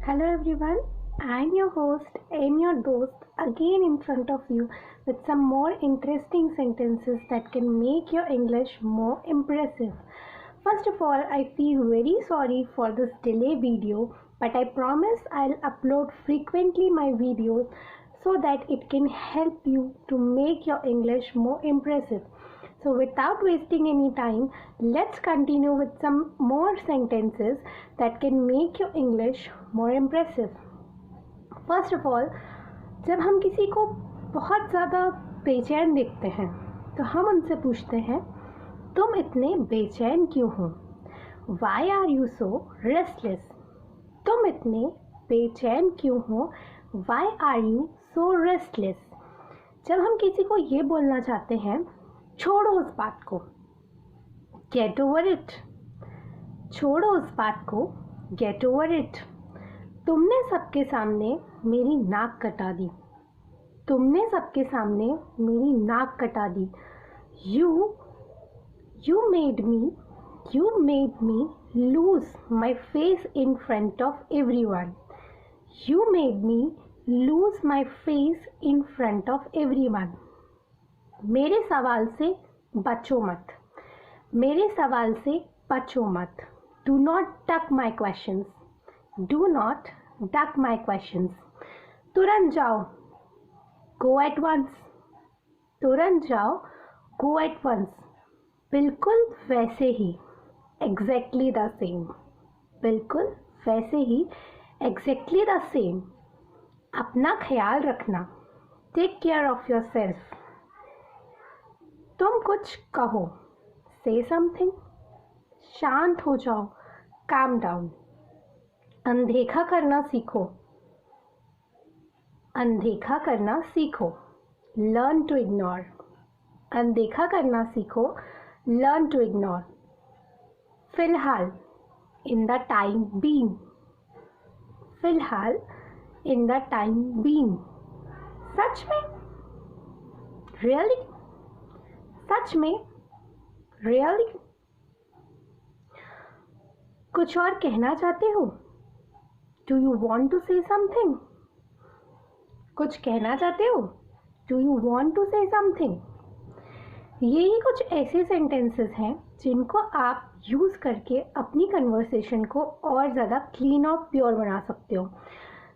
Hello everyone, I'm your host and your dost again in front of you with some more interesting sentences that can make your English more impressive. First of all, I feel very sorry for this delay video, but I promise I'll upload frequently my videos so that it can help you to make your English more impressive. So without wasting any time, let's continue with some more sentences that can make your English more impressive. First of all, जब हम किसी को बहुत ज़्यादा बेचैन देखते हैं तो हम उनसे पूछते हैं, तुम इतने बेचैन क्यों हो? Why are you so restless? तुम इतने बेचैन क्यों हो? Why are you so restless? जब हम किसी को ये बोलना चाहते हैं, छोड़ो उस बात को, गेट ओवर इट. छोड़ो उस बात को, गेट ओवर इट. तुमने सबके सामने मेरी नाक कटा दी. तुमने सबके सामने मेरी नाक कटा दी. You made me lose my face in front of everyone. You made me lose my face in front of everyone. मेरे सवाल से बचो मत. मेरे सवाल से बचो मत. Do not duck my questions. Do not duck my questions. तुरंत जाओ, गो एट वंस. तुरंत जाओ, गो एट वंस. बिल्कुल वैसे ही, एग्जैक्टली द सेम. बिल्कुल वैसे ही, एग्जैक्टली द सेम. अपना ख्याल रखना. Take care of yourself. तुम कुछ कहो, से समथिंग. शांत हो जाओ, काम डाउन. अनदेखा करना सीखो. अनदेखा करना सीखो. Learn to ignore. अनदेखा करना सीखो. Learn to ignore. फिलहाल, इन द टाइम बीन. फिलहाल, इन द टाइम बीन. सच में, रियली. सच में, रियली. कुछ और कहना चाहते हो? Do you want to say something? कुछ कहना चाहते हो? Do you want to say something? यही कुछ ऐसे सेंटेंसेस हैं जिनको आप यूज़ करके अपनी कन्वर्सेशन को और ज़्यादा क्लीन और प्योर बना सकते हो.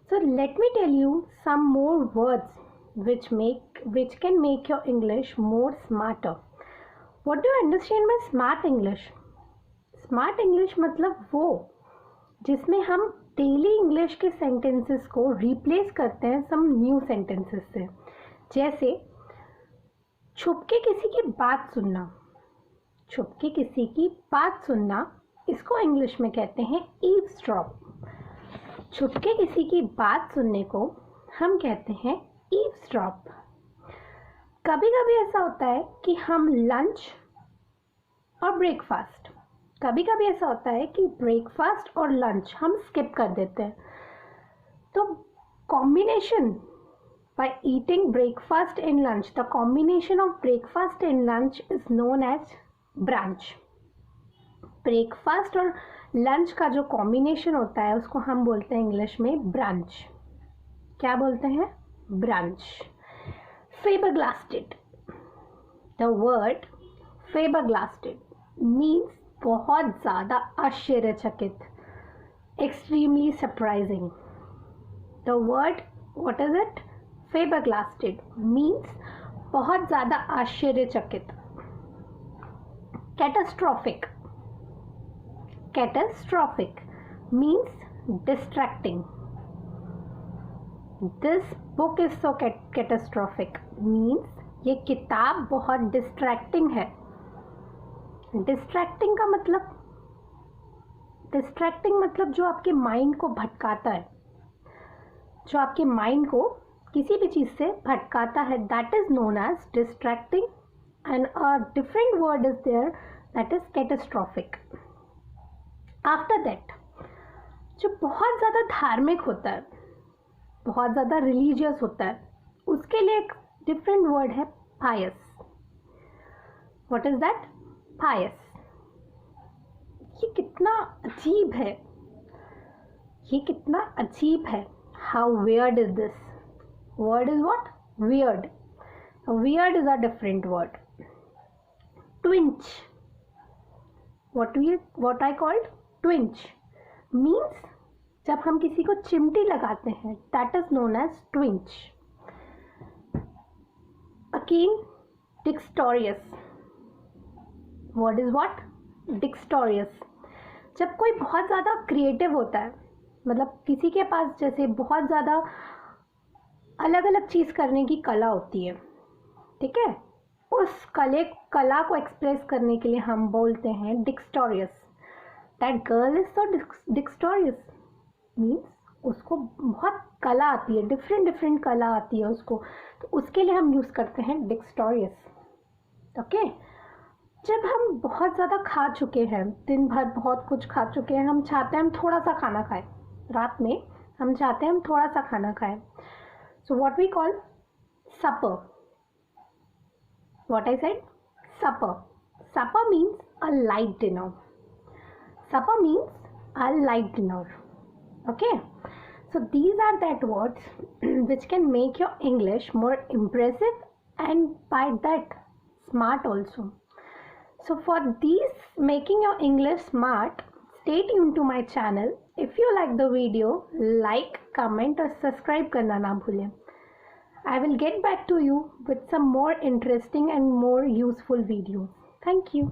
So let me tell you some more words which can make your English more smarter. What do you understand by smart English? Smart English मतलब वो जिसमें हम डेली इंग्लिश के सेंटेंसेस को रिप्लेस करते हैं सम न्यू सेंटेंसेस से. जैसे छुप के किसी की बात सुनना. छुप के किसी की बात सुनना, इसको इंग्लिश में कहते हैं ईव्सड्रॉप. छुप के किसी की बात सुनने को हम कहते हैं ईव्सड्रॉप. कभी कभी ऐसा होता है कि हम लंच और ब्रेकफास्ट, कभी कभी ऐसा होता है कि ब्रेकफास्ट और लंच हम स्किप कर देते हैं. तो combination by eating breakfast and lunch, the combination of breakfast and lunch is known as brunch. Breakfast और लंच का जो कॉम्बिनेशन होता है उसको हम बोलते हैं इंग्लिश में ब्रंच. क्या बोलते हैं? Brunch. Flabbergasted. The word flabbergasted means बहुत ज़्यादा आश्चर्यचकित, extremely surprising. The word, what is it? Flabbergasted means बहुत ज़्यादा आश्चर्यचकित. Catastrophic. Catastrophic means distracting. This book is so catastrophic means ये किताब बहुत डिस्ट्रैक्टिंग है. डिस्ट्रैक्टिंग का मतलब, डिस्ट्रैक्टिंग मतलब जो आपके माइंड को भटकाता है, जो आपके माइंड को किसी भी चीज़ से भटकाता है, that is known as distracting. And a different word is there, that is catastrophic. After that, जो बहुत ज़्यादा धार्मिक होता है, बहुत ज़्यादा रिलीजियस होता है, उसके लिए एक डिफरेंट वर्ड है pious. What is that? Pious. ये कितना अजीब है. ये कितना अजीब है. How weird is this? Word is what? Weird. Weird is a different word. Twinge. What I called? Twinge means जब हम किसी को चिमटी लगाते हैं, that is known as twinge. Again, dexterous. What is what? Dexterous. जब कोई बहुत ज़्यादा क्रिएटिव होता है, मतलब किसी के पास जैसे बहुत ज़्यादा अलग अलग चीज़ करने की कला होती है, ठीक है, उस कला को एक्सप्रेस करने के लिए हम बोलते हैं dexterous. That girl is so dexterous means उसको बहुत कला आती है, डिफरेंट कला आती है उसको, तो उसके लिए हम यूज़ करते हैं डिक्सटोरियस. ओके. जब हम बहुत ज़्यादा खा चुके हैं, दिन भर बहुत कुछ खा चुके हैं, हम चाहते हैं हम थोड़ा सा खाना खाएं, रात में हम चाहते हैं हम थोड़ा सा खाना खाएं. So what we call supper. What I said? Supper. Supper means a light dinner. Supper means a light dinner. Okay? So these are that words which can make your English more impressive and by that smart also. So for these making your English smart, stay tuned to my channel. If you like the video, like, comment और subscribe करना ना भूलें. I will get back to you with some more interesting and more useful videos. Thank you.